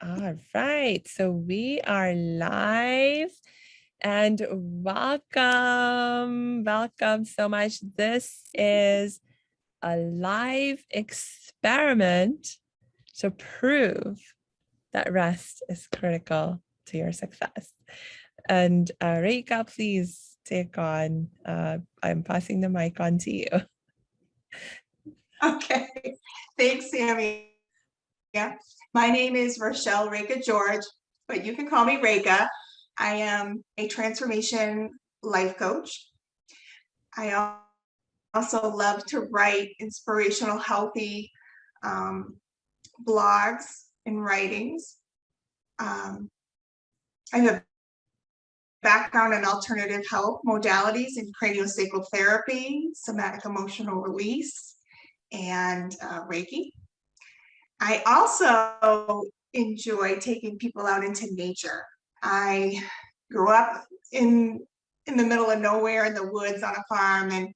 All right, so we are live and welcome. Welcome so much. This is a live experiment to prove that rest is critical to your success. And Raeka, please take on. I'm passing the mic on to you. Okay, thanks, Samia. My name is Rochelle Raeka George, but you can call me Raeka. I am a transformation life coach. I also love to write inspirational, healthy blogs and writings. I have a background in alternative health modalities in craniosacral therapy, somatic emotional release, and Reiki. I also enjoy taking people out into nature. I grew up in the middle of nowhere in the woods on a farm, and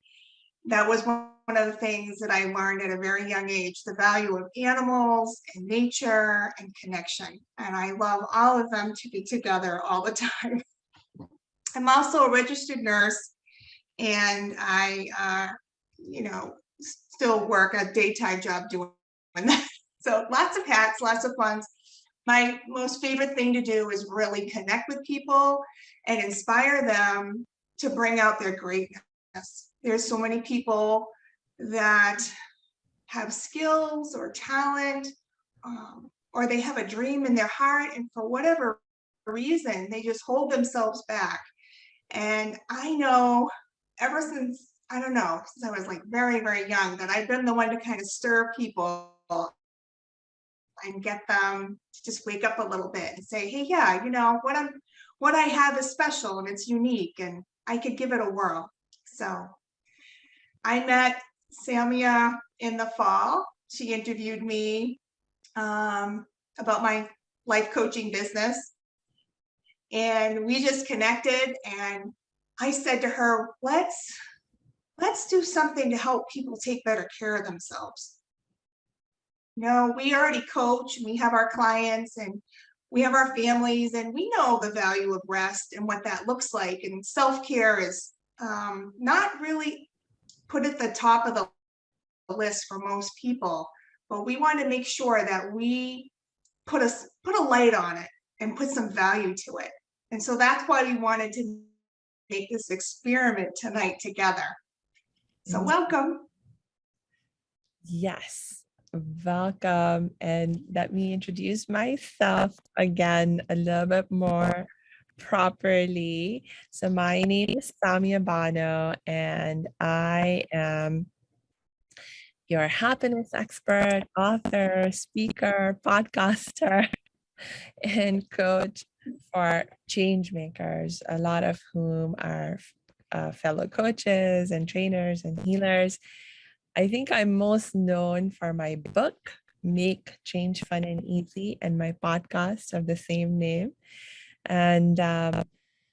that was one of the things that I learned at a very young age, the value of animals and nature and connection. And I love all of them to be together all the time. I'm also a registered nurse, and I, still work a daytime job doing that. So lots of hats, lots of fun. My most favorite thing to do is really connect with people and inspire them to bring out their greatness. There's so many people that have skills or talent, or they have a dream in their heart, and for whatever reason, they just hold themselves back. And I know ever since, I don't know, since I was like very, very young, that I've been the one to kind of stir people and get them to just wake up a little bit and say, hey, yeah, what I have is special and it's unique and I could give it a whirl. So I met Samia in the fall. She interviewed me about my life coaching business. And we just connected, and I said to her, let's do something to help people take better care of themselves. We already coach, and we have our clients, and we have our families, and we know the value of rest and what that looks like. And self-care is not really put at the top of the list for most people, but we want to make sure that we put a light on it and put some value to it. And so that's why we wanted to make this experiment tonight together. So welcome. Yes, welcome. And let me introduce myself again a little bit more properly. So my name is Samia Bano, and I am your happiness expert, author, speaker, podcaster, and coach for change makers, a lot of whom are fellow coaches and trainers and healers. I think I'm most known for my book, Make Change Fun and Easy, and my podcast of the same name. And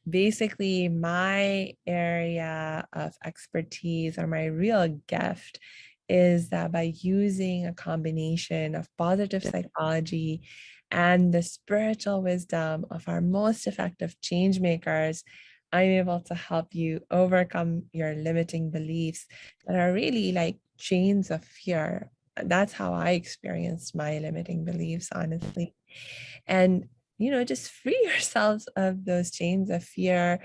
basically, my area of expertise or my real gift is that by using a combination of positive psychology and the spiritual wisdom of our most effective change makers, I'm able to help you overcome your limiting beliefs that are really like chains of fear. That's how I experienced my limiting beliefs, honestly. And, just free yourselves of those chains of fear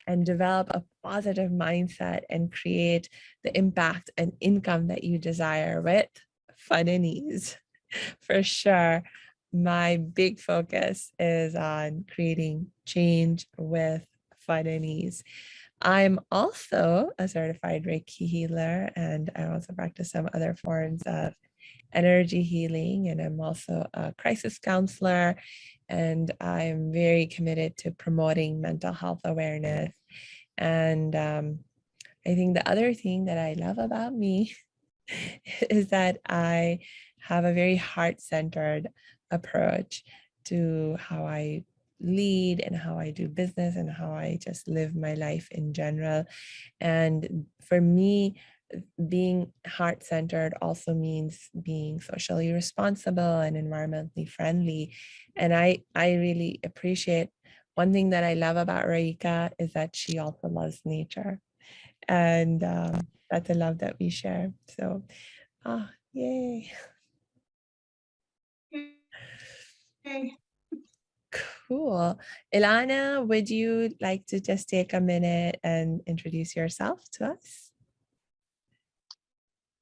and develop a positive mindset and create the impact and income that you desire with fun and ease. For sure, my big focus is on creating change with fun and ease. I'm also a certified Reiki healer, and I also practice some other forms of energy healing. And I'm also a crisis counselor, and I'm very committed to promoting mental health awareness. And I think the other thing that I love about me is that I have a very heart-centered approach to how I lead and how I do business and how I just live my life in general. And for me, being heart-centered also means being socially responsible and environmentally friendly. And I really appreciate, one thing that I love about Raeka is that she also loves nature. And that's a love that we share. So, yay. Okay. Cool. Ilana, would you like to just take a minute and introduce yourself to us?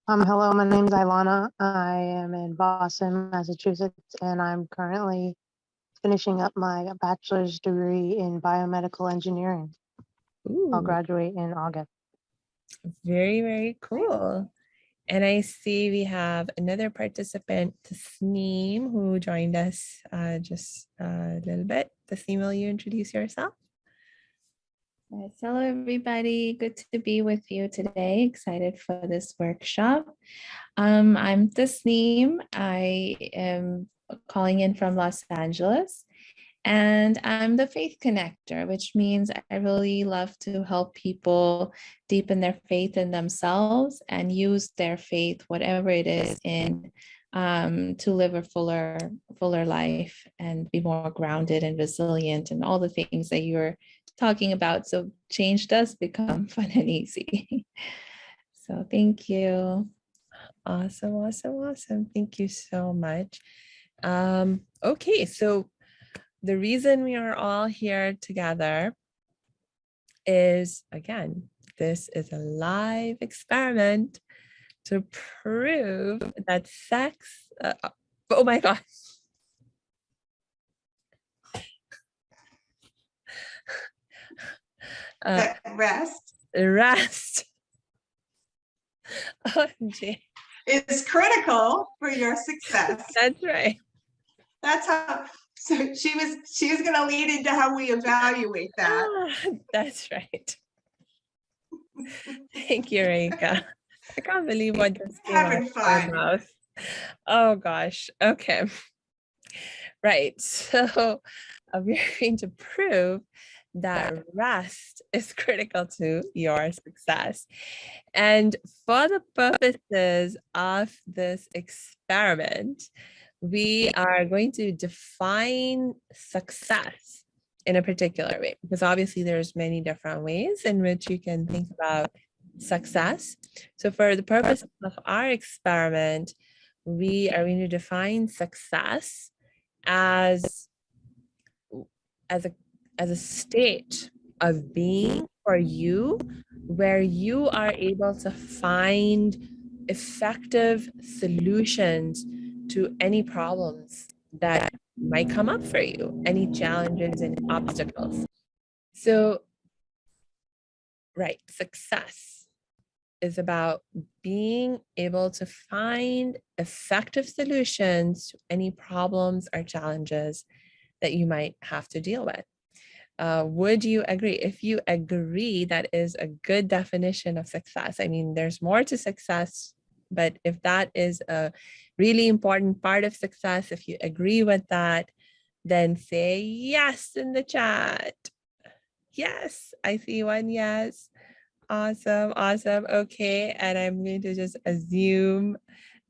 Hello, my name is Ilana. I am in Boston, Massachusetts, and I'm currently finishing up my bachelor's degree in biomedical engineering. I'll Ooh, graduate in August. very, very cool. And I see we have another participant, Tasneem, who joined us just a little bit. Tasneem, will you introduce yourself? Yes, hello everybody. Good to be with you today. Excited for this workshop. I'm Tasneem. I am calling in from Los Angeles, and I'm the faith connector, which means I really love to help people deepen their faith in themselves and use their faith, whatever it is, in to live a fuller life and be more grounded and resilient and all the things that you're talking about. So change does become fun and easy. So thank you. Awesome, awesome, awesome. Thank you so much. Okay, so the reason we are all here together is, again, this is a live experiment to prove that sex, oh my gosh. That rest Rest. OMG. is critical for your success. That's right. That's how, so she was gonna lead into how we evaluate that. That's right. Thank you, Raeka. I can't believe what just came out Having of my fun. mouth. Oh gosh. Okay. Right. So we're going to prove that rest is critical to your success. And for the purposes of this experiment, we are going to define success in a particular way, because obviously there's many different ways in which you can think about success. So for the purpose of our experiment, we are going to define success as as a as a state of being for you where you are able to find effective solutions to any problems that might come up for you, any challenges and obstacles. So, right, success is about being able to find effective solutions to any problems or challenges that you might have to deal with. Would you agree? If you agree, that is a good definition of success. I mean, there's more to success, but if that is a really important part of success, if you agree with that, then say yes in the chat. Yes, I see one yes. Awesome, awesome. Okay, and I'm going to just assume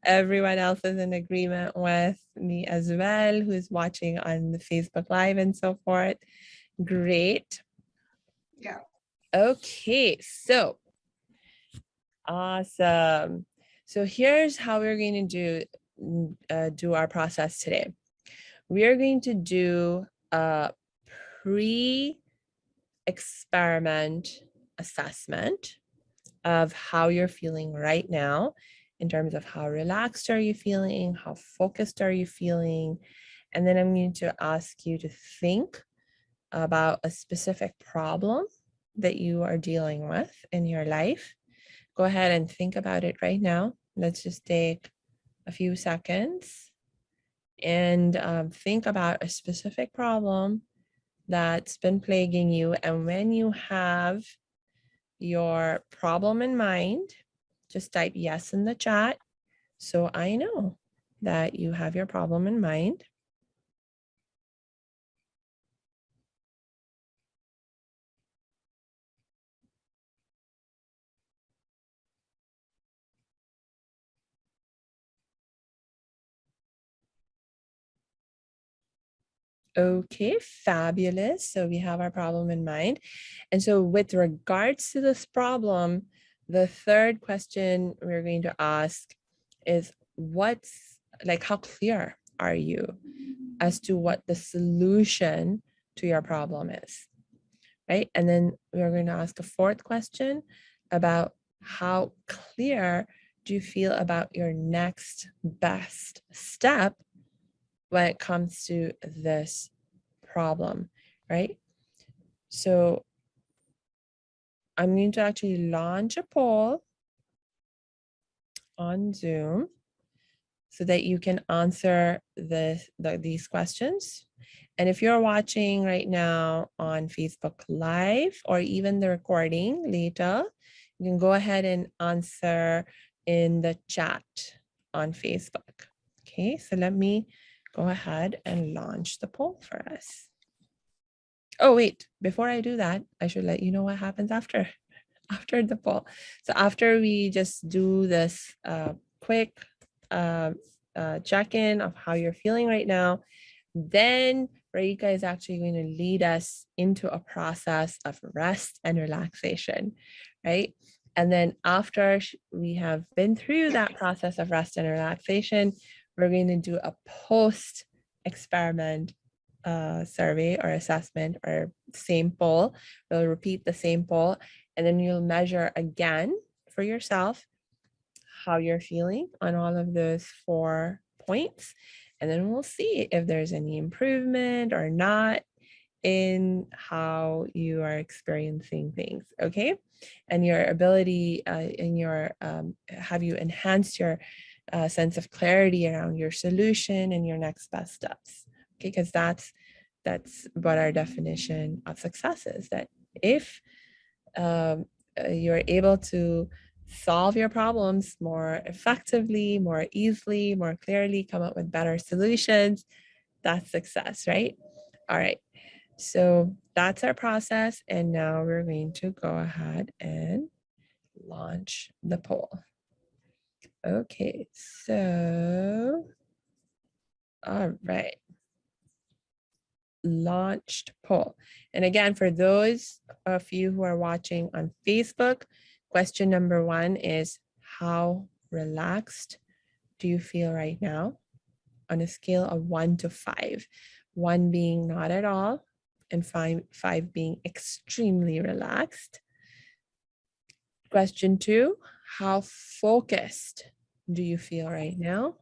everyone else is in agreement with me as well, who's watching on the Facebook Live and so forth. Great. Yeah. Okay, so awesome. So here's how we're going to do our process today. We are going to do a pre-experiment assessment of how you're feeling right now, in terms of how relaxed are you feeling, how focused are you feeling, and then I'm going to ask you to think about a specific problem that you are dealing with in your life. Go ahead and think about it right now. Let's just take a few seconds and think about a specific problem that's been plaguing you. And when you have your problem in mind, just type yes in the chat so I know that you have your problem in mind. Okay, fabulous. So we have our problem in mind. And so with regards to this problem, the third question we're going to ask is how clear are you as to what the solution to your problem is, right? And then we're going to ask a fourth question about how clear do you feel about your next best step when it comes to this problem, right? So I'm going to actually launch a poll on Zoom so that you can answer these questions. And if you're watching right now on Facebook Live or even the recording later, you can go ahead and answer in the chat on Facebook. Okay, so let me go ahead and launch the poll for us. Oh, wait, before I do that, I should let you know what happens after the poll. So after we just do this quick check-in of how you're feeling right now, then Raeka is actually going to lead us into a process of rest and relaxation, right? And then after we have been through that process of rest and relaxation, we're going to do a post-experiment survey or assessment or same poll. We'll repeat the same poll, and then you'll measure again for yourself how you're feeling on all of those 4 points. And then we'll see if there's any improvement or not in how you are experiencing things, okay? And your ability have you enhanced your sense of clarity around your solution and your next best steps, okay? Because that's what our definition of success is, that if you're able to solve your problems more effectively, more easily, more clearly, come up with better solutions, that's success, right? All right, so that's our process. And now we're going to go ahead and launch the poll. Okay, so, all right. Launched poll. And again, for those of you who are watching on Facebook, question number 1 is, how relaxed do you feel right now on a scale of 1 to 5? 1 being not at all, and five being extremely relaxed. Question 2, how focused do you feel right now?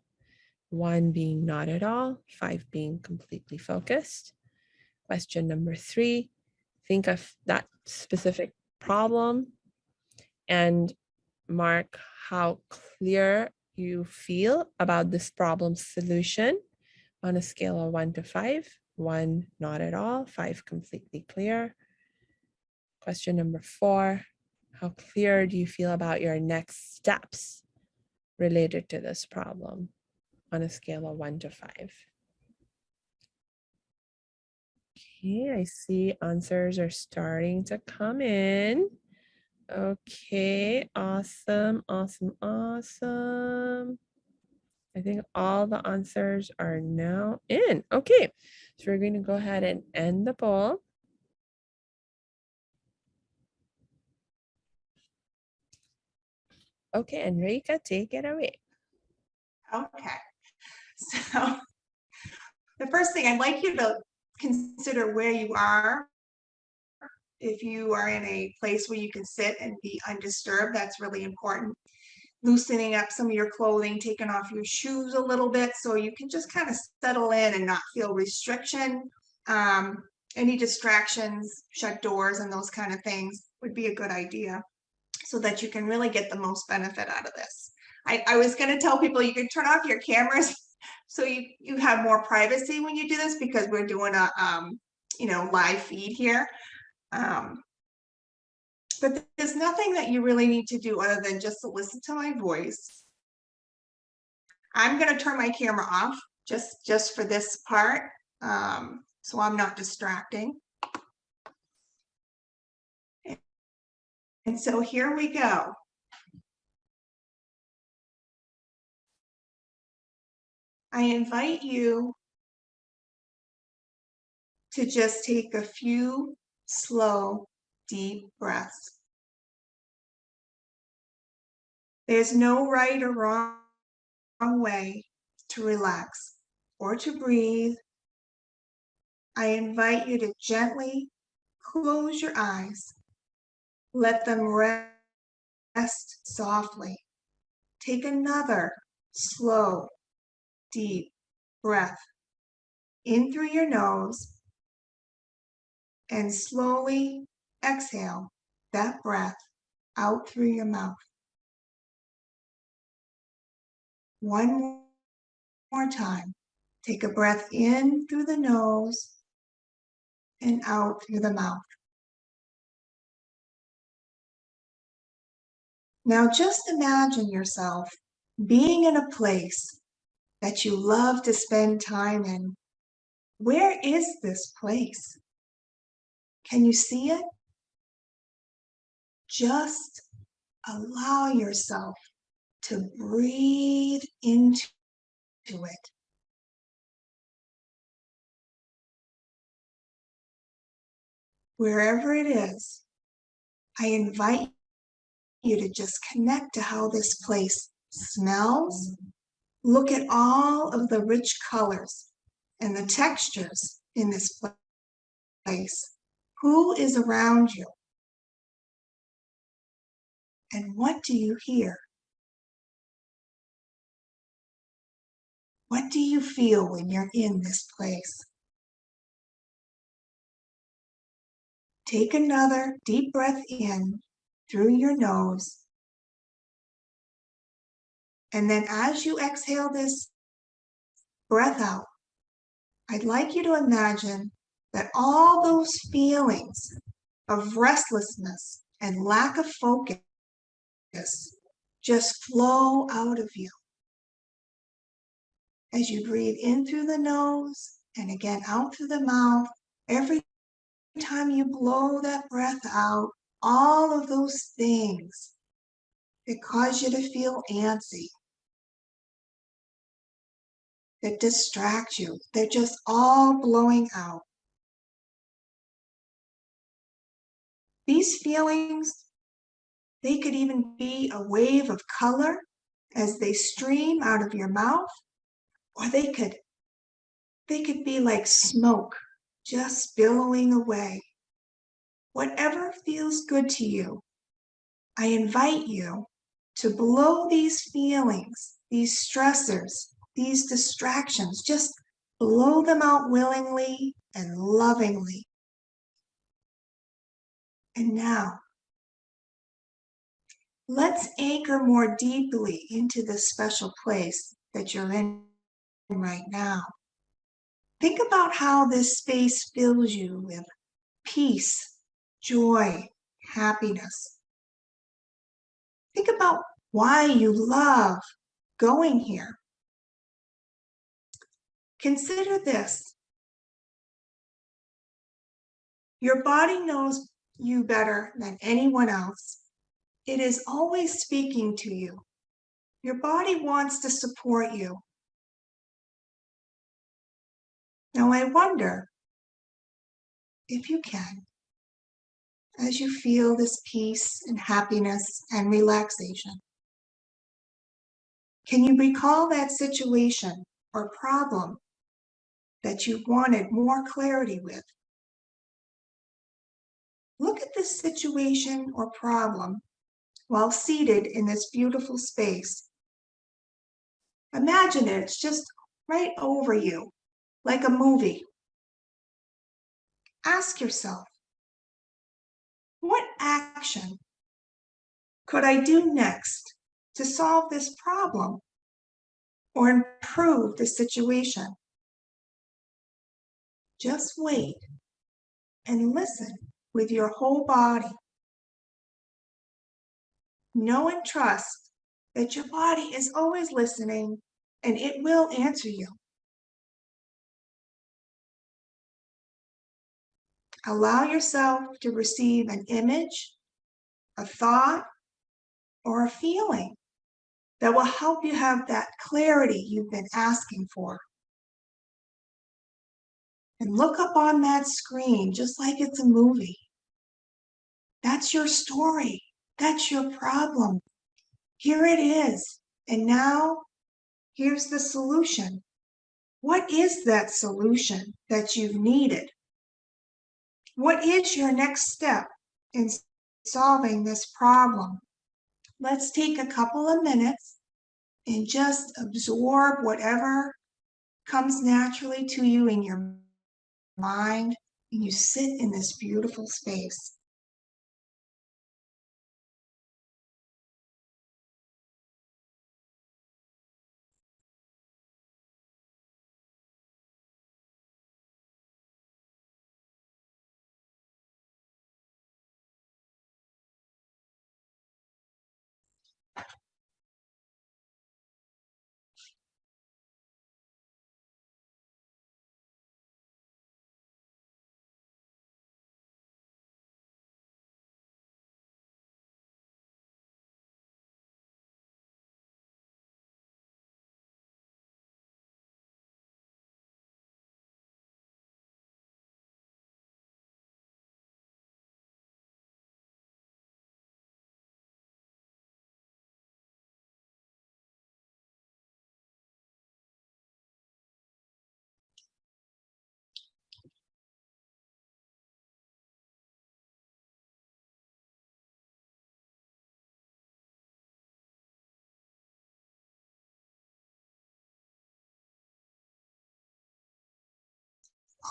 1 being not at all, 5 being completely focused. Question number 3, think of that specific problem and mark how clear you feel about this problem's solution on a scale of 1 to 5. 1, not at all, 5, completely clear. Question number 4, how clear do you feel about your next steps related to this problem on a scale of 1 to 5? Okay, I see answers are starting to come in. Okay, awesome, awesome, awesome. I think all the answers are now in. Okay, so we're going to go ahead and end the poll. Okay, and Raeka, take it away. Okay, so the first thing I'd like you to consider where you are. If you are in a place where you can sit and be undisturbed, that's really important. Loosening up some of your clothing, taking off your shoes a little bit so you can just kind of settle in and not feel restriction. Any distractions, shut doors and those kind of things would be a good idea so that you can really get the most benefit out of this. I was going to tell people you can turn off your cameras so you have more privacy when you do this, because we're doing a live feed here. But there's nothing that you really need to do other than just to listen to my voice. I'm going to turn my camera off just for this part, so I'm not distracting. And so here we go. I invite you to just take a few slow, deep breaths. There's no right or wrong way to relax or to breathe. I invite you to gently close your eyes. Let them rest softly. Take another slow, deep breath in through your nose and slowly exhale that breath out through your mouth. One more time. Take a breath in through the nose and out through the mouth. Now just imagine yourself being in a place that you love to spend time in. Where is this place? Can you see it? Just allow yourself to breathe into it. Wherever it is, I invite you to just connect to how this place smells. Look at all of the rich colors and the textures in this place. Who is around you? And what do you hear? What do you feel when you're in this place? Take another deep breath in through your nose. And then as you exhale this breath out, I'd like you to imagine that all those feelings of restlessness and lack of focus just flow out of you. As you breathe in through the nose and again out through the mouth, every time you blow that breath out, all of those things that cause you to feel antsy, that distract you, they're just all blowing out. These feelings, they could even be a wave of color as they stream out of your mouth, or they could be like smoke just billowing away. Whatever feels good to you, I invite you to blow these feelings, these stressors, these distractions, just blow them out willingly and lovingly. And now, let's anchor more deeply into this special place that you're in right now. Think about how this space fills you with peace, joy, happiness. Think about why you love going here. Consider this. Your body knows you better than anyone else. It is always speaking to you. Your body wants to support you. Now I wonder if you can, as you feel this peace and happiness and relaxation, can you recall that situation or problem that you wanted more clarity with? Look at this situation or problem while seated in this beautiful space. Imagine it's just right over you, like a movie. Ask yourself, what action could I do next to solve this problem or improve the situation? Just wait and listen with your whole body. Know and trust that your body is always listening and it will answer you. Allow yourself to receive an image, a thought, or a feeling that will help you have that clarity you've been asking for. and look up on that screen just like it's a movie. That's your story. That's your problem. Here it is. And now here's the solution. What is that solution that you've needed? What is your next step in solving this problem? Let's take a couple of minutes and just absorb whatever comes naturally to you in your mind, and you sit in this beautiful space.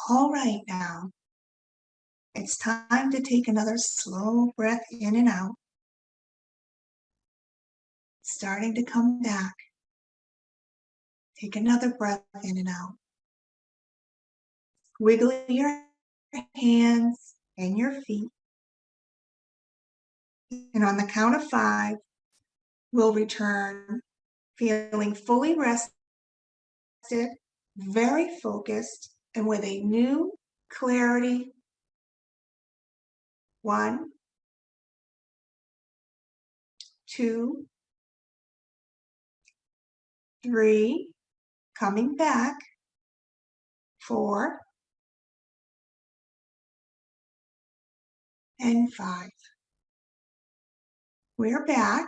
All right, now it's time to take another slow breath in and out, starting to come back. Take another breath in and out. Wiggle your hands and your feet. And on the count of 5, we'll return feeling fully rested, very focused, and with a new clarity. 1, 2, 3, coming back. 4, and 5. We're back.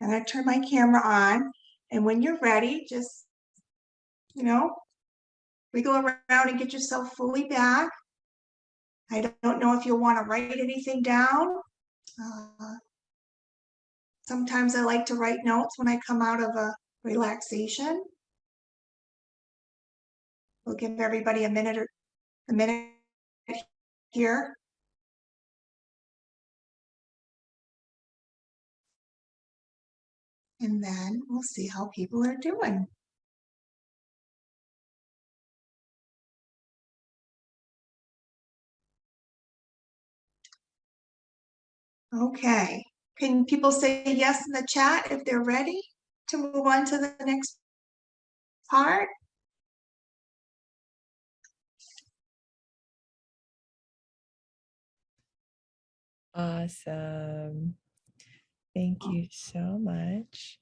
I'm going to turn my camera on, and when you're ready, just, wiggle around and get yourself fully back. I don't know if you'll want to write anything down. Sometimes I like to write notes when I come out of a relaxation. We'll give everybody a minute here. And then we'll see how people are doing. Okay. Can people say yes in the chat if they're ready to move on to the next part? Awesome. Thank you so much.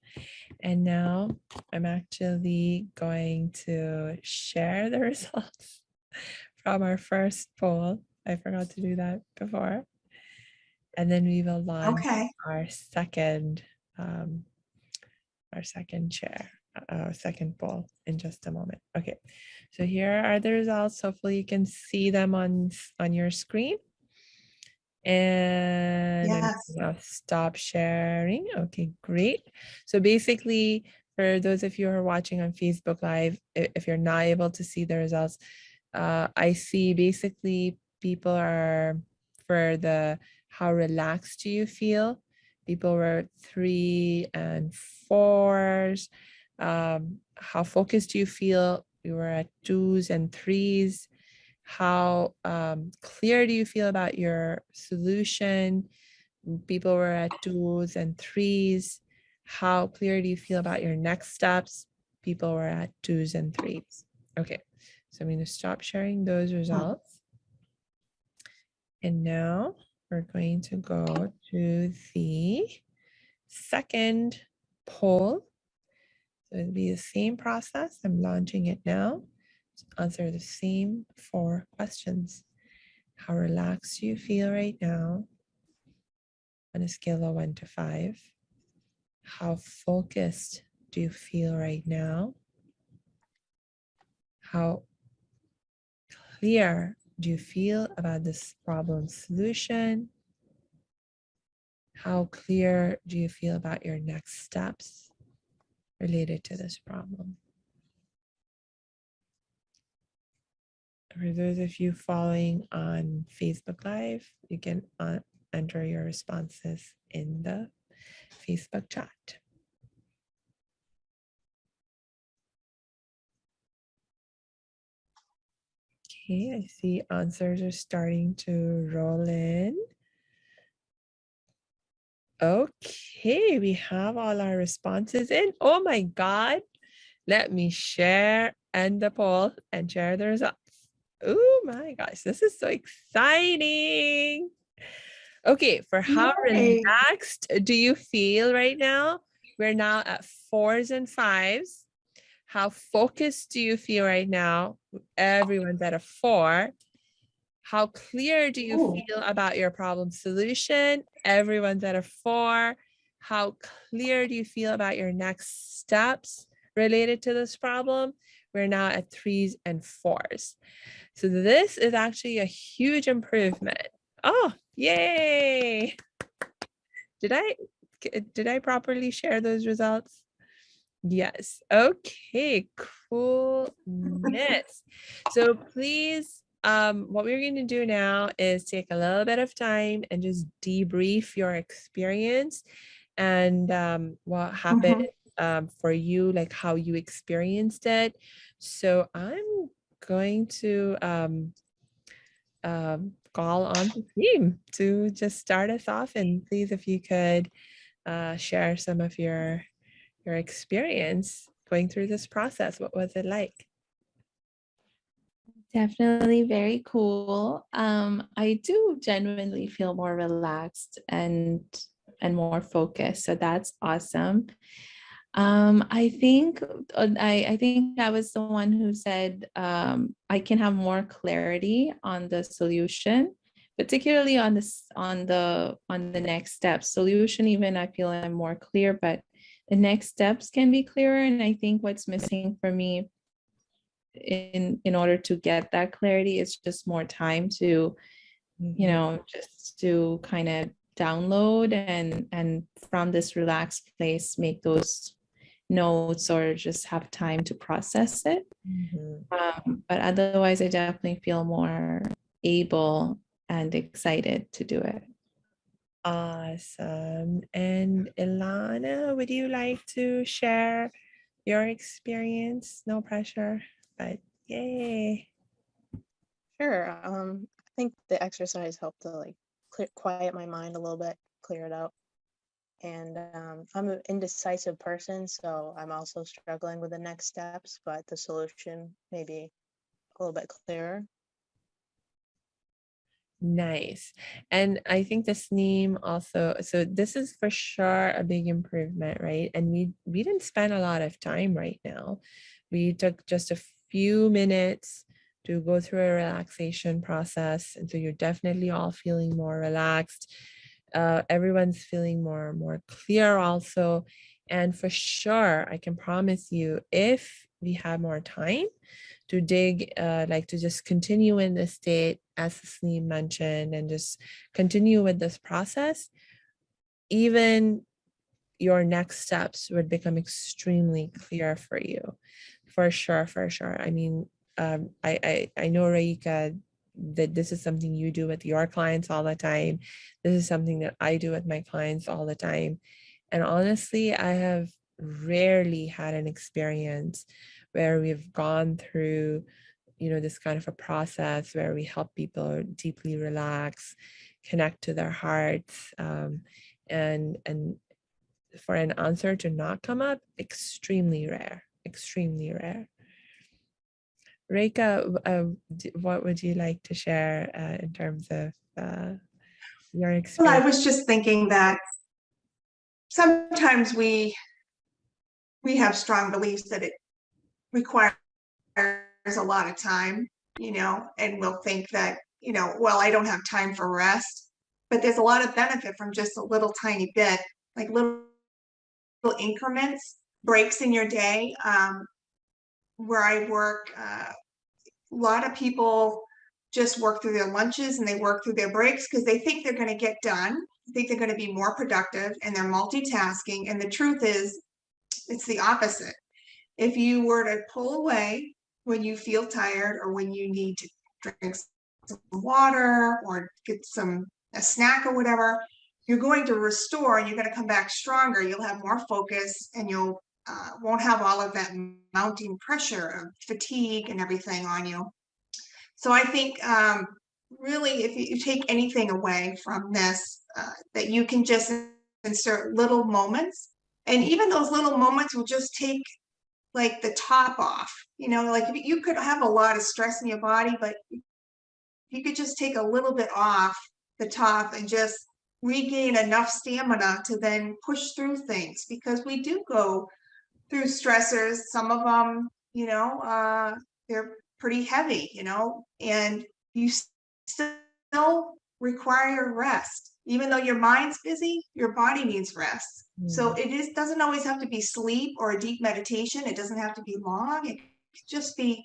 And now I'm actually going to share the results from our first poll. I forgot to do that before. And then we will launch our second second poll in just a moment. Okay, so here are the results. Hopefully you can see them on your screen. And I'll stop sharing. Okay, great. So basically, for those of you who are watching on Facebook Live, if you're not able to see the results, I see basically people are for the how relaxed do you feel? People were 3 and 4s. How focused do you feel? We were at 2s and 3s. How clear do you feel about your solution? People were at 2s and 3s. How clear do you feel about your next steps? People were at 2s and 3s. Okay, so I'm going to stop sharing those results. And now we're going to go to the second poll. So it'll be the same process. I'm launching it now. answer the same 4 questions. How relaxed do you feel right now on a scale of 1 to 5? How focused do you feel right now? How clear do you feel about this problem solution? How clear do you feel about your next steps related to this problem? For those of you following on Facebook Live, you can enter your responses in the Facebook chat. Okay, I see answers are starting to roll in. Okay, we have all our responses in. Oh my God. Let me share end the poll and share the results. Oh my gosh, this is so exciting. Okay, for how Yay. relaxed do you feel right now? We're now at 4s and 5s. How focused do you feel right now? Everyone's at a 4. How clear do you Ooh. feel about your problem solution? Everyone's at a 4. How clear do you feel about your next steps related to this problem? We're now at 3s and 4s. So this is actually a huge improvement. Oh, yay. Did I properly share those results? Yes. Okay, coolness. So please, what we're going to do now is take a little bit of time and just debrief your experience and what happened for you, like how you experienced it. So I'm going to call on the team to just start us off, and please, if you could share some of your experience going through this process. What was it like? Definitely very cool. I do genuinely feel more relaxed and more focused. So that's awesome. I think I think I was the one who said I can have more clarity on the solution, particularly on this on the next steps. Solution, even I feel I'm more clear, but the next steps can be clearer. And I think what's missing for me in order to get that clarity is just more time to, you know, just to kind of download and from this relaxed place make those notes or just have time to process it. But otherwise, I definitely feel more able and excited to do it. Awesome. And Ilana, would you like to share your experience? No pressure, but yay. Sure. I think the exercise helped to like quiet my mind a little bit, clear it out. And I'm an indecisive person, so I'm also struggling with the next steps, but the solution may be a little bit clearer. Nice. And I think this name also, so this is for sure a big improvement, right? And we didn't spend a lot of time right now. We took just a few minutes to go through a relaxation process. And so you're definitely all feeling more relaxed. Everyone's feeling more clear also. And for sure, I can promise you, if we have more time to dig, like to just continue in this state, as Tasneem mentioned, and just continue with this process, even your next steps would become extremely clear for you. For sure, for sure. I mean, I know, Raeka, that this is something you do with your clients all the time. This is something that I do with my clients all the time. And honestly, I have rarely had an experience where we've gone through, you know, this kind of a process where we help people deeply relax, connect to their hearts, and for an answer to not come up, extremely rare, extremely rare. Raeka, what would you like to share in terms of your Well, I experience? was just thinking that sometimes we have strong beliefs that it requires a lot of time, and we'll think that, well, I don't have time for rest. But there's a lot of benefit from just a little tiny bit, like little increments, breaks in your day. Where I work, a lot of people just work through their lunches and they work through their breaks because they think they're going to get done, think they're going to be more productive, and they're multitasking. And the truth is, it's the opposite. If you were to pull away when you feel tired or when you need to drink some water or get a snack or whatever, you're going to restore and you're going to come back stronger. You'll have more focus and you'll won't have all of that mounting pressure of fatigue and everything on you. So I think really, if you take anything away from this, that you can just insert little moments, and even those little moments will just take like the top off. Like you could have a lot of stress in your body, but you could just take a little bit off the top and just regain enough stamina to then push through things, because we do go through stressors. Some of them, they're pretty heavy, and you still require rest. Even though your mind's busy, your body needs rest. So it doesn't always have to be sleep or a deep meditation. It doesn't have to be long. It could just be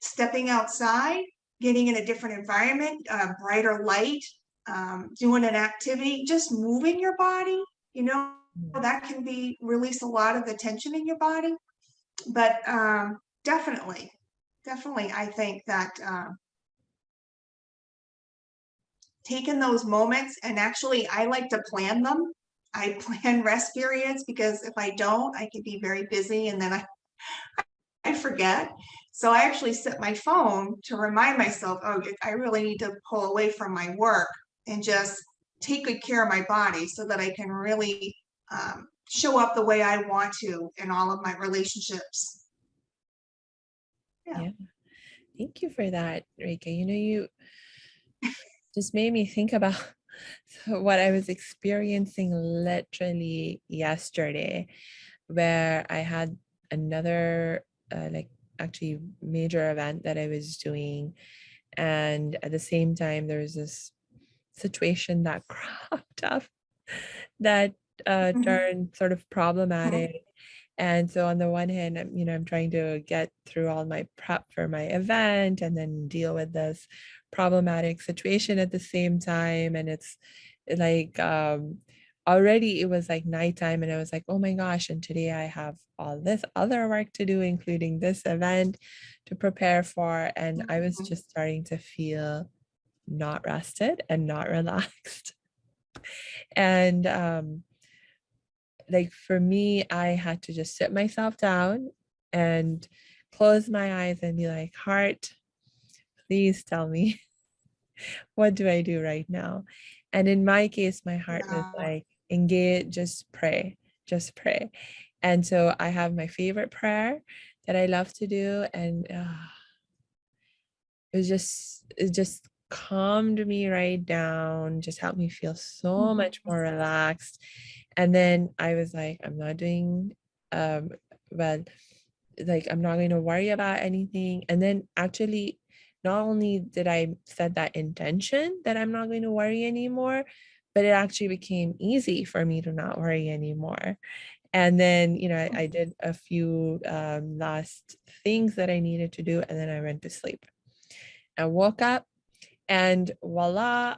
stepping outside, getting in a different environment, brighter light, doing an activity, just moving your body, that can release a lot of the tension in your body. But definitely, I think that taking those moments, and actually I like to plan them. I plan rest periods, because if I don't, I can be very busy and then I forget. So I actually set my phone to remind myself, oh, I really need to pull away from my work and just take good care of my body so that I can really show up the way I want to in all of my relationships. Yeah. Thank you for that, Reika. You just made me think about what I was experiencing literally yesterday, where I had another actually major event that I was doing. And at the same time, there was this situation that cropped up that turned sort of problematic. And so on the one hand, I'm trying to get through all my prep for my event and then deal with this problematic situation at the same time. And it's like already it was like nighttime and I was like, oh my gosh, and today I have all this other work to do, including this event to prepare for. And I was just starting to feel not rested and not relaxed. And like for me, I had to just sit myself down and close my eyes and be like, heart, please tell me, what do I do right now? And in my case, my heart was like, engage, just pray, just pray. And so I have my favorite prayer that I love to do. And it just calmed me right down, just helped me feel so much more relaxed. And then I was like, I'm not doing well, like I'm not going to worry about anything. And then actually, not only did I set that intention that I'm not going to worry anymore, but it actually became easy for me to not worry anymore. And then, I did a few last things that I needed to do, and then I went to sleep. I woke up and voila,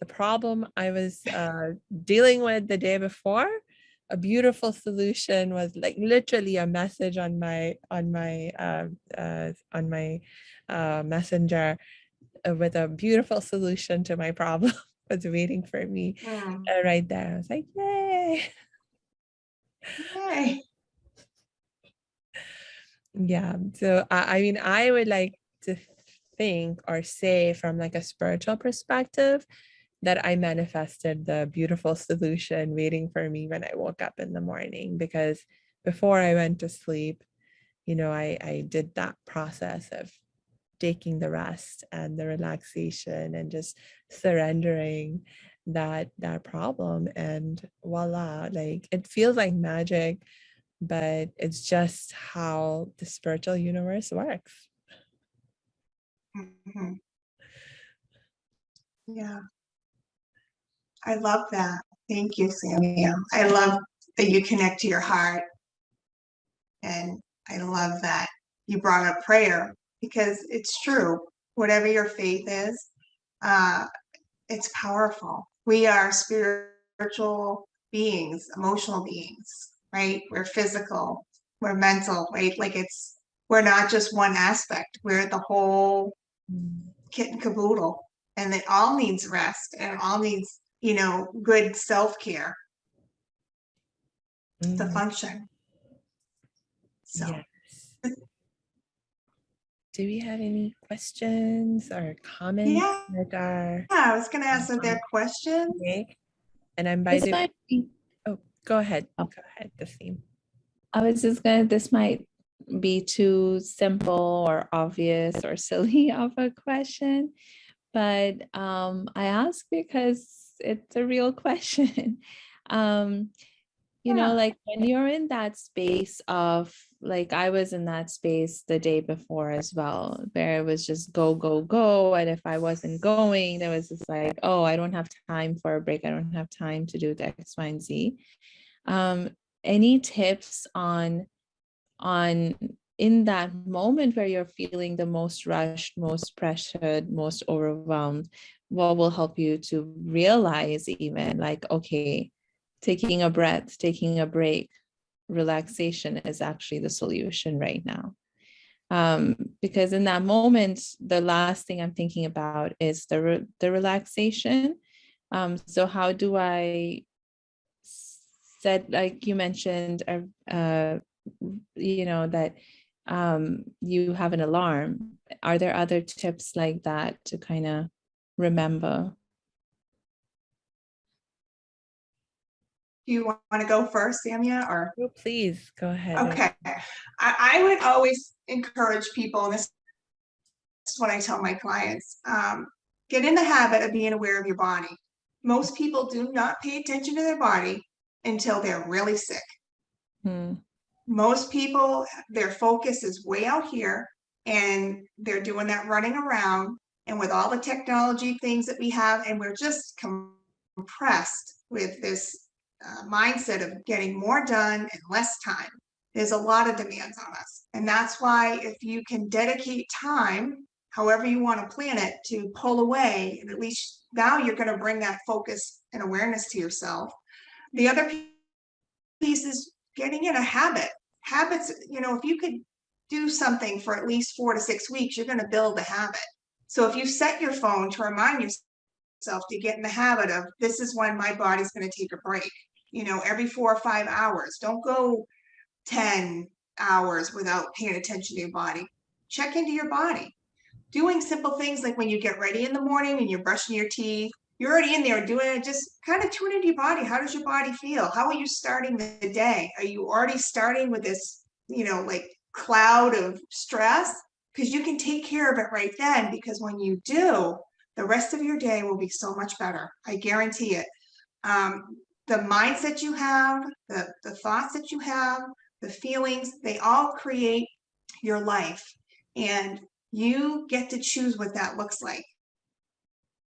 the problem I was dealing with the day before, a beautiful solution was like literally a message on my messenger with a beautiful solution to my problem was waiting for me right there. I was like, yay. Yay. Yeah. So I mean, I would like to think or say from like a spiritual perspective that I manifested the beautiful solution waiting for me when I woke up in the morning, because before I went to sleep, I did that process of taking the rest and the relaxation and just surrendering that problem, and voila, like it feels like magic, but it's just how the spiritual universe works. Mhm. Yeah, I love that. Thank you, Samia. I love that you connect to your heart. And I love that you brought up prayer because it's true. Whatever your faith is, it's powerful. We are spiritual beings, emotional beings, right? We're physical, we're mental, right? Like we're not just one aspect. We're the whole kit and caboodle, and it all needs rest and it all needs, good self-care to function. So. Yes. Do we have any questions or comments? Yeah, I was going to ask, are there questions? Okay. And I'm by This the. might be, Oh, go ahead. Oh. Go ahead, the theme. I was just gonna, this might be too simple or obvious or silly of a question, but I ask because it's a real question. Yeah. Like when you're in that space of, like I was in that space the day before as well, where it was just go, go, go. And if I wasn't going, there was just like, oh, I don't have time for a break. I don't have time to do the X, Y, and Z. Any tips on in that moment where you're feeling the most rushed, most pressured, most overwhelmed, what will help you to realize even like, okay, taking a breath, taking a break, relaxation is actually the solution right now. Because in that moment, the last thing I'm thinking about is the relaxation. So how do I set, like you mentioned, that you have an alarm. Are there other tips like that to kind of remember? Do you want to go first, Samia, or? Oh, please go ahead. Okay. I would always encourage people, and this is what I tell my clients, get in the habit of being aware of your body. Most people do not pay attention to their body until they're really sick. Most people, their focus is way out here and they're doing that running around, and with all the technology things that we have, and we're just compressed with this mindset of getting more done in less time. There's a lot of demands on us. And that's why if you can dedicate time, however you want to plan it, to pull away, and at least now you're going to bring that focus and awareness to yourself. The other piece is getting in a habit. Habits, if you could do something for at least 4 to 6 weeks, you're going to build a habit. So if you set your phone to remind yourself to get in the habit of, this is when my body's going to take a break, every 4 or 5 hours. Don't go 10 hours without paying attention to your body. Check into your body. Doing simple things like when you get ready in the morning and you're brushing your teeth, you're already in there doing it. Just kind of tune into your body. How does your body feel? How are you starting the day? Are you already starting with this, like cloud of stress? Because you can take care of it right then, because when you do, the rest of your day will be so much better. I guarantee it. The mindset you have, the thoughts that you have, the feelings, they all create your life. And you get to choose what that looks like.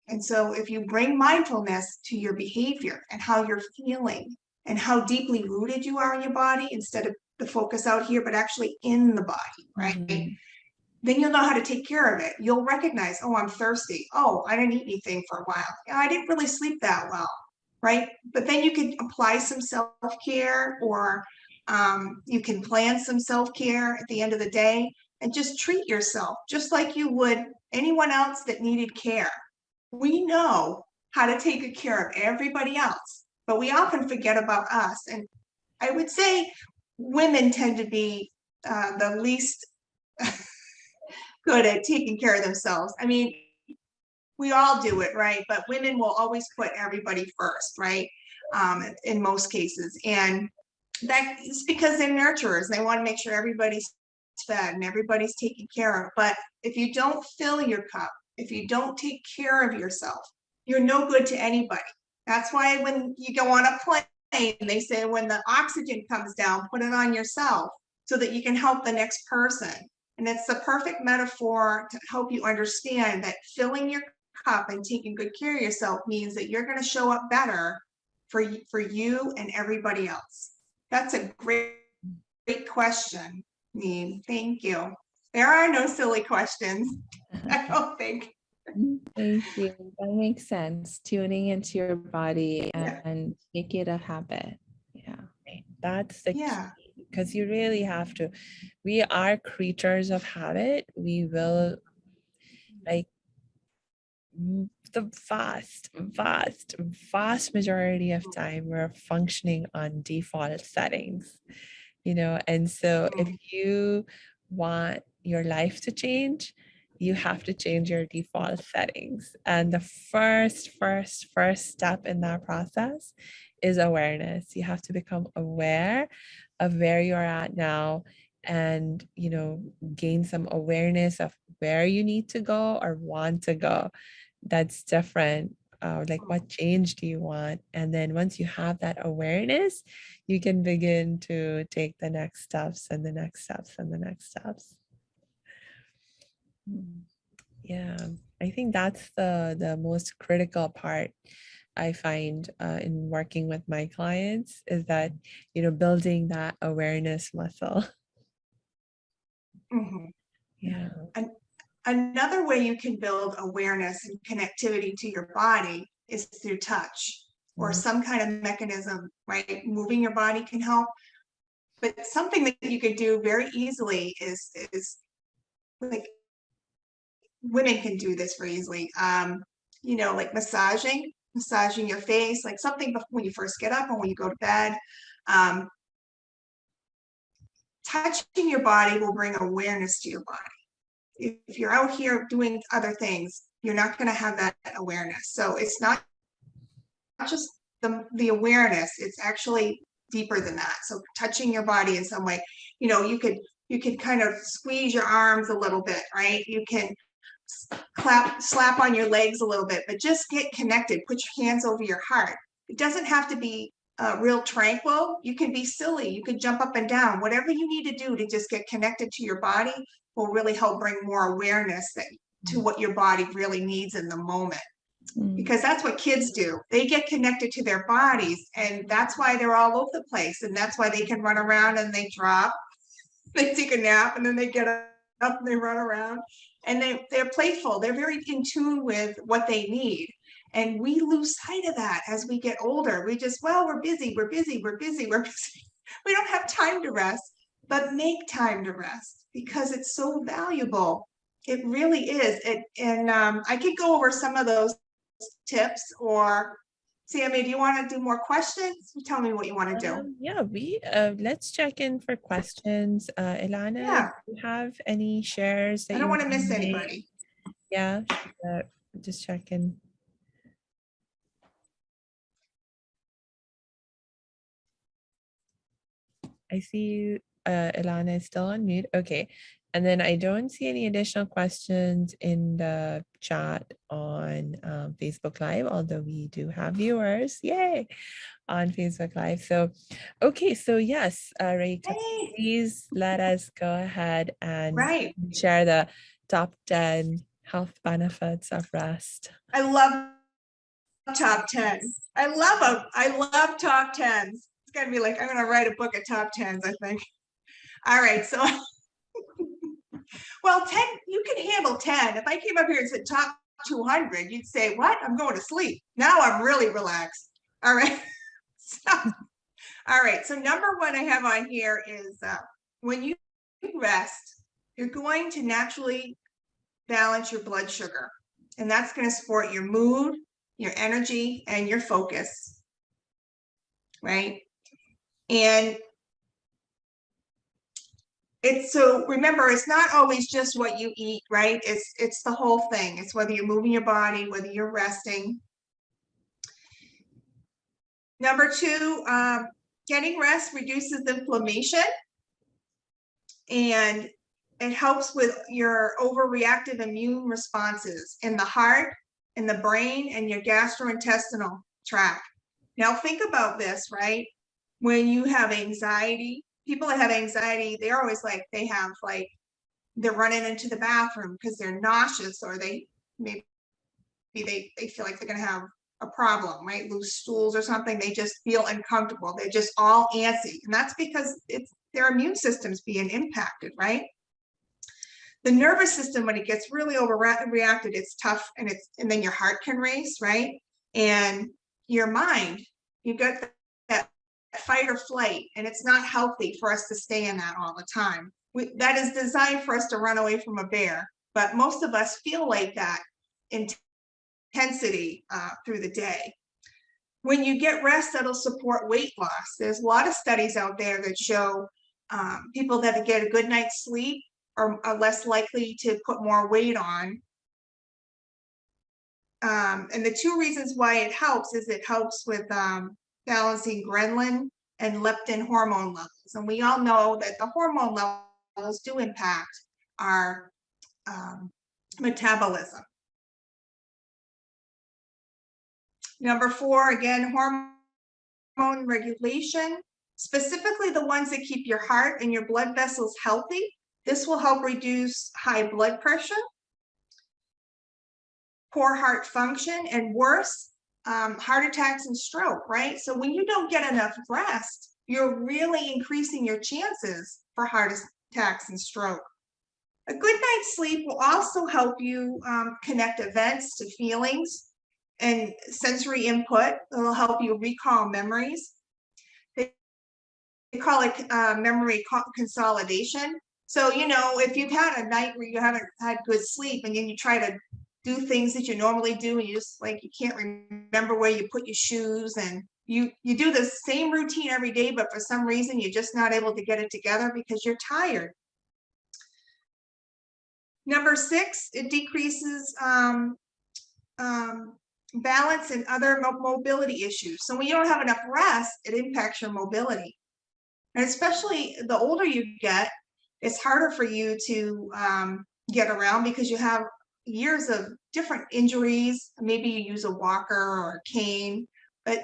And so if you bring mindfulness to your behavior and how you're feeling and how deeply rooted you are in your body, instead of the focus out here, but actually in the body, right? Mm-hmm. Then you'll know how to take care of it. You'll recognize, oh, I'm thirsty. Oh, I didn't eat anything for a while. I didn't really sleep that well, right? But then you can apply some self-care, or you can plan some self-care at the end of the day, and just treat yourself just like you would anyone else that needed care. We know how to take good care of everybody else, but we often forget about us. And I would say women tend to be the least good at taking care of themselves. I mean, we all do it, right? But women will always put everybody first, right? In most cases. And that is because they're nurturers. They want to make sure everybody's fed and everybody's taken care of. But if you don't fill your cup, if you don't take care of yourself, you're no good to anybody. That's why when you go on a plane, they say when the oxygen comes down, put it on yourself so that you can help the next person. And it's the perfect metaphor to help you understand that filling your cup and taking good care of yourself means that you're going to show up better for you and everybody else. That's a great question, Neen. Thank you. There are no silly questions, I don't think. Thank you. That makes sense. Tuning into your body Yeah. and make it a habit. Yeah. That's the Yeah. key, because you really have to. We are creatures of habit. We will, like, the vast majority of time we're functioning on default settings, and so if you want your life to change, you have to change your default settings, and the first step in that process is awareness. You have to become aware of where you're at now, and gain some awareness of where you need to go or want to go. That's different. Like, what change do you want? And then once you have that awareness, you can begin to take the next steps and the next steps and the next steps. Yeah, I think that's the most critical part I find in working with my clients, is that, building that awareness muscle. Mhm. Yeah. Another way you can build awareness and connectivity to your body is through touch or some kind of mechanism, right? Moving your body can help. But something that you could do very easily is like, women can do this very easily. Like massaging your face, like something before, when you first get up and when you go to bed. Touching your body will bring awareness to your body. If you're out here doing other things, you're not going to have that awareness. So it's not just the awareness, it's actually deeper than that. So touching your body in some way, you could kind of squeeze your arms a little bit, right? You can slap on your legs a little bit, but just get connected. Put your hands over your heart. It doesn't have to be real tranquil. You can be silly. You can jump up and down. Whatever you need to do to just get connected to your body will really help bring more awareness to what your body really needs in the moment. Because that's what kids do. They get connected to their bodies, and that's why they're all over the place. And that's why they can run around and they drop, they take a nap, and then they get up and they run around. And they're playful. They're very in tune with what they need. And we lose sight of that as we get older. We just, we're busy. We don't have time to rest, but make time to rest because it's so valuable. It really is. And I could go over some of those tips, or Sammy, do you want to do more questions? You tell me what you want to do. Yeah, let's check in for questions. Ilana, Yeah. do you have any shares that I don't you want to miss make? anybody. Yeah, just check in. I see you, Ilana is still on mute. Okay. And then I don't see any additional questions in the chat on Facebook Live, although we do have viewers, yay, on Facebook Live. So, okay, so yes, Raeka, Hey. please let us go ahead and Right. share the top 10 health benefits of rest. I love top 10. I love them. I love top 10s. It's gonna be like, I'm gonna write a book of top 10s, I think. All right, so well, 10, you can handle 10. If I came up here and said top 200, you'd say, what? I'm going to sleep. Now I'm really relaxed. All right. So number one I have on here is when you rest, you're going to naturally balance your blood sugar. And that's going to support your mood, your energy, and your focus. Right? And so remember, it's not always just what you eat, right? It's the whole thing. It's whether you're moving your body, whether you're resting. Number two, getting rest reduces inflammation, and it helps with your overreactive immune responses in the heart, in the brain, and your gastrointestinal tract. Now think about this, right? When you have anxiety, people that have anxiety, they're always like, they have like they're running into the bathroom because they're nauseous, or maybe they feel like they're going to have a problem, right? Loose stools or something. They just feel uncomfortable. They're just all antsy. And that's because it's their immune system's being impacted, right? The nervous system, when it gets really overreacted, it's tough, and then your heart can race, right? And your mind, you've got that fight or flight, and it's not healthy for us to stay in that all the time. That is designed for us to run away from a bear, but most of us feel like that intensity through the day. When you get rest, that'll support weight loss. There's a lot of studies out there that show people that get a good night's sleep are less likely to put more weight on. And the two reasons why it helps is it helps with balancing ghrelin and leptin hormone levels. And we all know that the hormone levels do impact our metabolism. Number 4, again, hormone regulation, specifically the ones that keep your heart and your blood vessels healthy. This will help reduce high blood pressure, poor heart function, and worse, heart attacks and stroke, right? So when you don't get enough rest, you're really increasing your chances for heart attacks and stroke. A good night's sleep will also help you connect events to feelings and sensory input. It'll help you recall memories. They call it memory consolidation. So, you know, if you've had a night where you haven't had good sleep, and then you try to do things that you normally do, and you just like, you can't remember where you put your shoes, and you do the same routine every day, but for some reason you're just not able to get it together because you're tired. Number 6, it decreases balance and other mobility issues. So when you don't have enough rest, it impacts your mobility. And especially the older you get, it's harder for you to get around because you have years of different injuries. Maybe you use a walker or a cane, but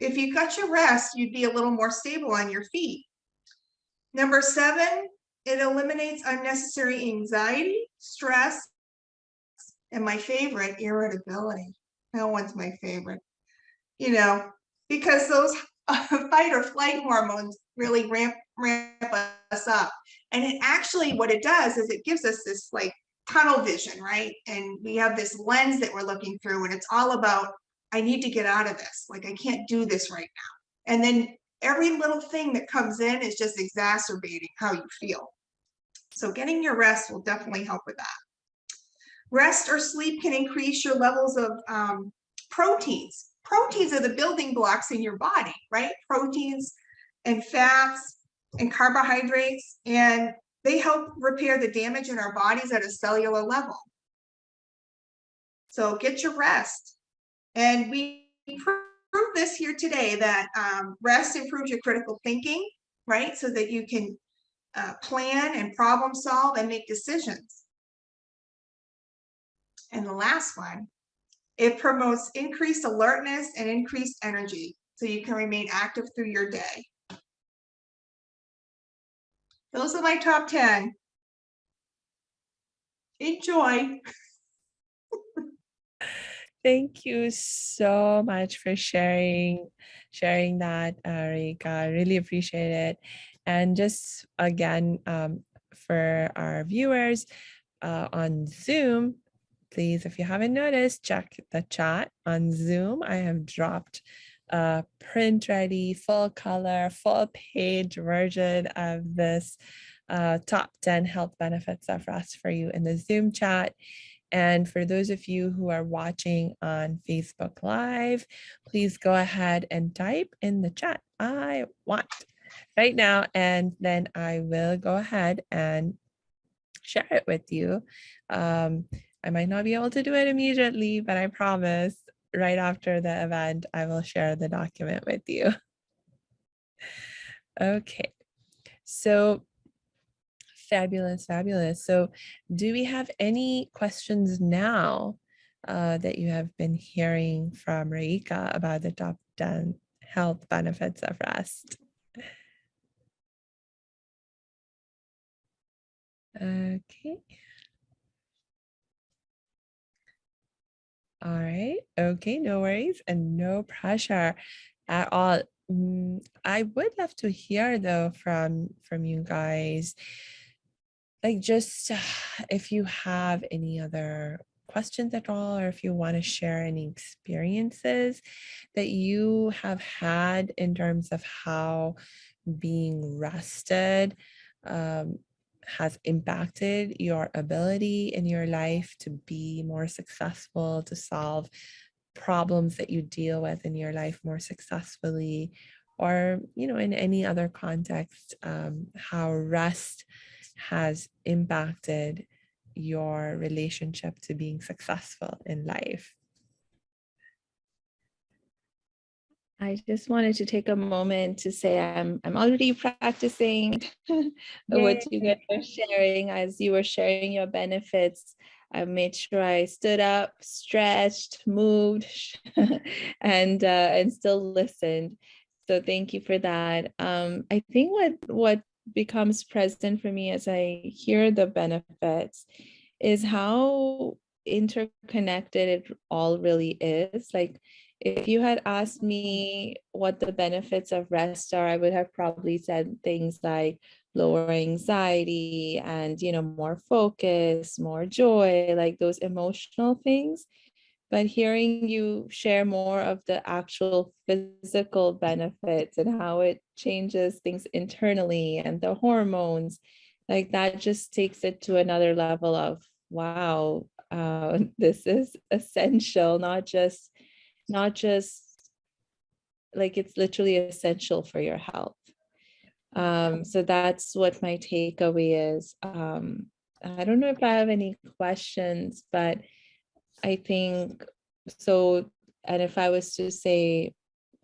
if you got your rest, you'd be a little more stable on your feet. Number 7, it eliminates unnecessary anxiety, stress, and my favorite, irritability. No one's my favorite, you know, because those fight or flight hormones really ramp us up. And it actually, what it does is it gives us this like tunnel vision, right? And we have this lens that we're looking through, and it's all about, I need to get out of this. Like, I can't do this right now. And then every little thing that comes in is just exacerbating how you feel. So getting your rest will definitely help with that. Rest or sleep can increase your levels of proteins. Proteins are the building blocks in your body, right? Proteins and fats and carbohydrates, and they help repair the damage in our bodies at a cellular level. So get your rest. And we prove this here today, that rest improves your critical thinking, right? So that you can plan and problem solve and make decisions. And the last one, it promotes increased alertness and increased energy, so you can remain active through your day. Those are my top 10. Enjoy. Thank you so much for sharing that, Raeka. I really appreciate it. And just again, for our viewers on Zoom, please, if you haven't noticed, check the chat on Zoom. I have dropped a print ready, full color, full page version of this top 10 health benefits of rest for you in the Zoom chat. And for those of you who are watching on Facebook Live, please go ahead and type in the chat, I want, right now, and then I will go ahead and share it with you. I might not be able to do it immediately, but I promise right after the event, I will share the document with you. Okay, so fabulous, fabulous. So do we have any questions now that you have been hearing from Raeka about the top 10 health benefits of rest? Okay. All right. Okay, no worries and no pressure at all. I would love to hear though from you guys, like just if you have any other questions at all, or if you want to share any experiences that you have had in terms of how being rested um, has impacted your ability in your life to be more successful, to solve problems that you deal with in your life more successfully, or in any other context, how rest has impacted your relationship to being successful in life. I just wanted to take a moment to say I'm already practicing what you guys are sharing. As you were sharing your benefits, I made sure I stood up, stretched, moved, and still listened. So thank you for that. I think what becomes present for me as I hear the benefits is how interconnected it all really is. Like, if you had asked me what the benefits of rest are, I would have probably said things like lower anxiety and, more focus, more joy, like those emotional things. But hearing you share more of the actual physical benefits and how it changes things internally and the hormones, like that just takes it to another level of, wow, this is essential, not just like it's literally essential for your health. So that's what my takeaway is. I don't know if I have any questions, but I think so. And if I was to say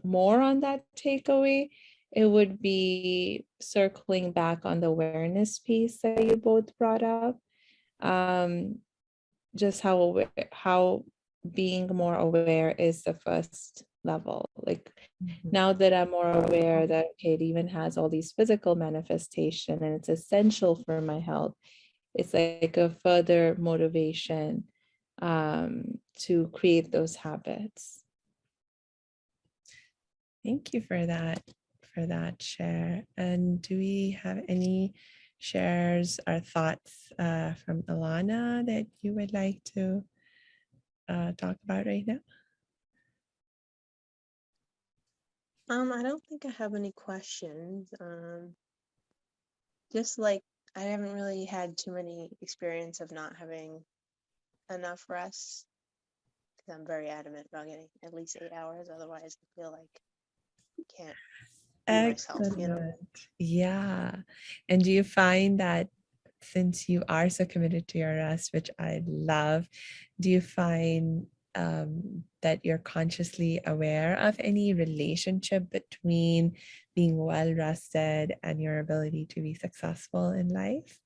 more on that takeaway, it would be circling back on the awareness piece that you both brought up. Um, just how being more aware is the first level. Like, now that I'm more aware that, okay, it even has all these physical manifestation and it's essential for my health, it's like a further motivation to create those habits. Thank you for that share. And do we have any shares or thoughts from Ilana that you would like to talk about right now? I don't think I have any questions. Just like I haven't really had too many experience of not having enough rest, because I'm very adamant about getting at least 8 hours. Otherwise, I feel like I can't be myself, Excellent. Yeah. And do you find that since you are so committed to your rest, which I love, do you find that you're consciously aware of any relationship between being well rested and your ability to be successful in life?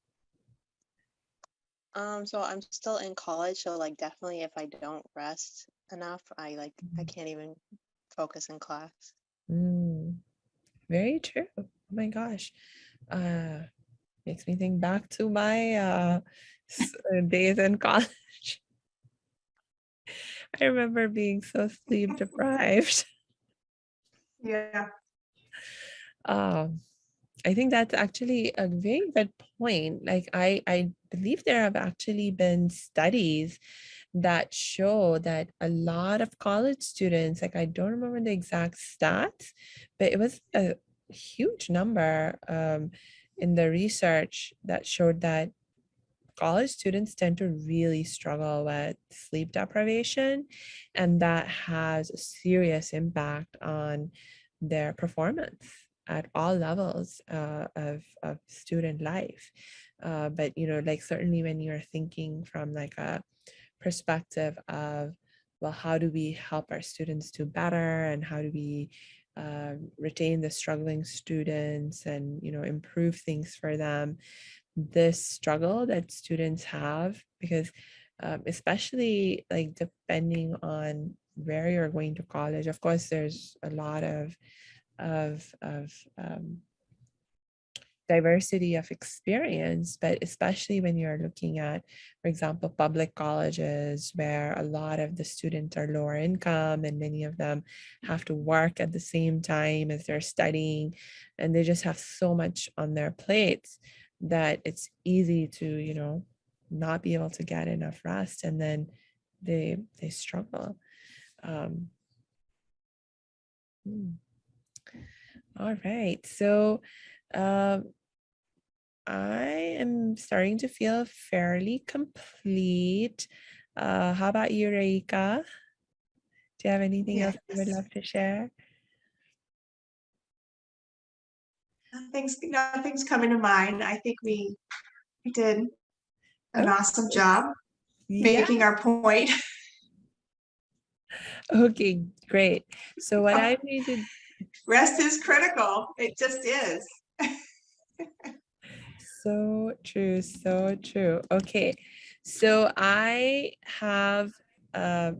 So I'm still in college, so like definitely if I don't rest enough, I can't even focus in class. Mm, very true. Oh my gosh. Makes me think back to my days in college. I remember being so sleep deprived. Yeah. Um, I think that's actually a very good point. Like I believe there have actually been studies that show that a lot of college students, like I don't remember the exact stats, but it was a huge number in the research that showed that college students tend to really struggle with sleep deprivation, and that has a serious impact on their performance at all levels of student life. But like certainly when you're thinking from like a perspective of, well, how do we help our students do better, and how do we retain the struggling students and improve things for them, this struggle that students have, because especially like depending on where you're going to college, of course there's a lot of diversity of experience, but especially when you're looking at, for example, public colleges where a lot of the students are lower income and many of them have to work at the same time as they're studying, and they just have so much on their plates that it's easy to, not be able to get enough rest, and then they struggle. Hmm. All right. So I am starting to feel fairly complete. How about you, Raeka? Do you have anything else you would Yes. love to share? Nothing's coming to mind. I think we did an Oh, awesome job yeah. making our point. Okay, great. So what I'm going to Rest is critical. It just is. So true, so true. Okay, so I have, uh,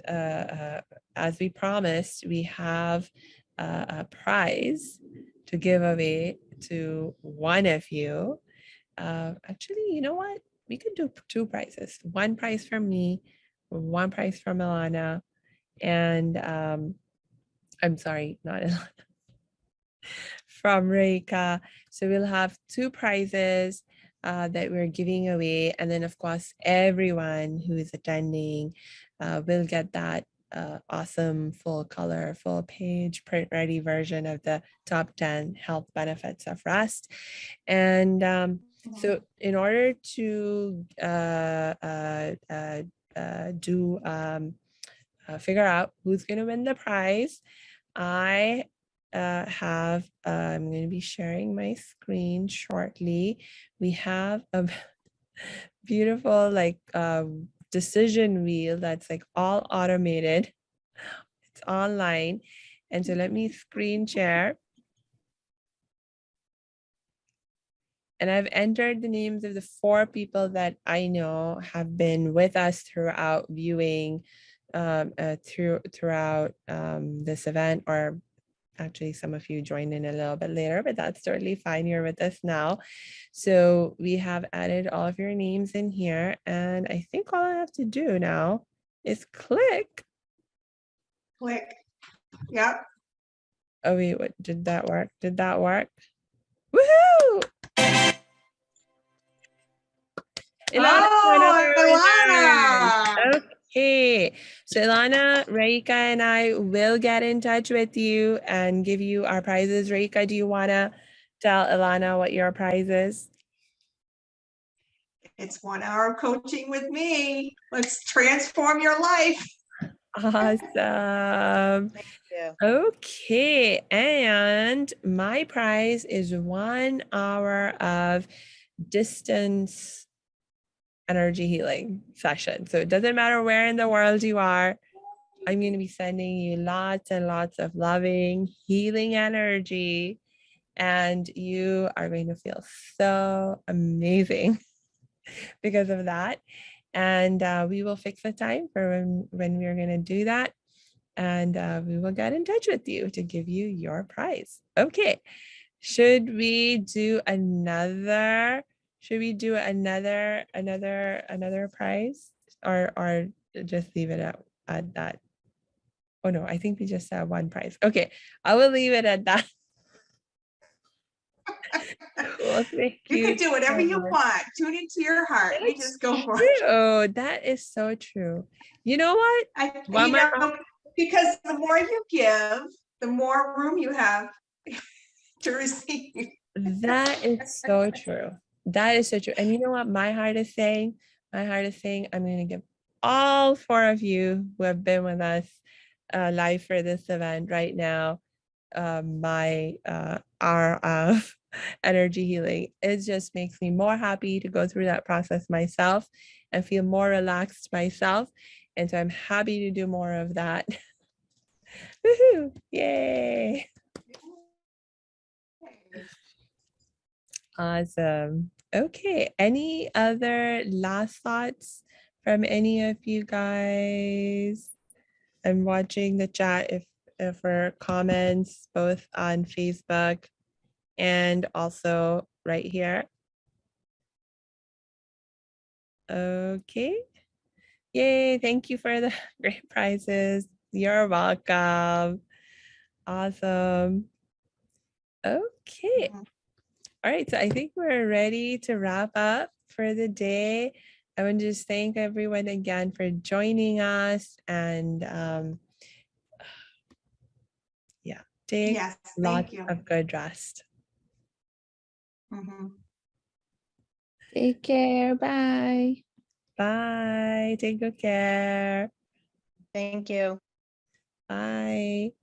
as we promised, we have a prize to give away to one of you. Actually, you know what? We could do two prizes. One prize from me, one prize from Ilana, and I'm sorry, not Ilana, from Reika. So we'll have two prizes that we're giving away. And then, of course, everyone who is attending will get that awesome full color, full page, print ready version of the top 10 health benefits of rest. And so in order to figure out who's going to win the prize, I I'm going to be sharing my screen shortly. We have a beautiful decision wheel that's like all automated. It's online. And so let me screen share. And I've entered the names of the 4 people that I know have been with us throughout viewing throughout this event, or actually some of you joined in a little bit later, but that's totally fine. You're with us now. So we have added all of your names in here, and I think all I have to do now is click. Click. Yep. Oh wait, what did that work? Did that work? Woohoo! Ilana, Oh, Ilana. Okay, so Ilana, Raeka, and I will get in touch with you and give you our prizes. Raeka, do you want to tell Ilana what your prize is? It's 1 hour of coaching with me. Let's transform your life. Awesome. Yeah. Okay, and my prize is 1 hour of distance energy healing session. So it doesn't matter where in the world you are, I'm going to be sending you lots and lots of loving, healing energy, and you are going to feel so amazing because of that. And we will fix a time for when we're going to do that. And we will get in touch with you to give you your prize. Okay. Should we do another? Should we do another prize, or just leave it at that? Oh no, I think we just have one prize. Okay, I will leave it at that. Cool, thank You you can do whatever so you much. want. Tune into your heart. You That's just go for it. true. That is so true. You know what? One more. Because the more you give, the more room you have to receive. That is so true. That is so true. And you know what my heart is saying? My heart is saying I'm going to give all 4 of you who have been with us live for this event right now my hour of energy healing. It just makes me more happy to go through that process myself and feel more relaxed myself. And so I'm happy to do more of that. Woohoo! Yay! Awesome. Okay. Any other last thoughts from any of you guys? I'm watching the chat if for comments both on Facebook and also right here. Okay. Yay, thank you for the great prizes. You're welcome. Awesome. Okay. Mhm. All right, so I think we're ready to wrap up for the day. I want to just thank everyone again for joining us and yeah, take Yes, lots thank you. of good rest. Mhm. Take care. Bye. Bye. Take good care. Thank you. Bye.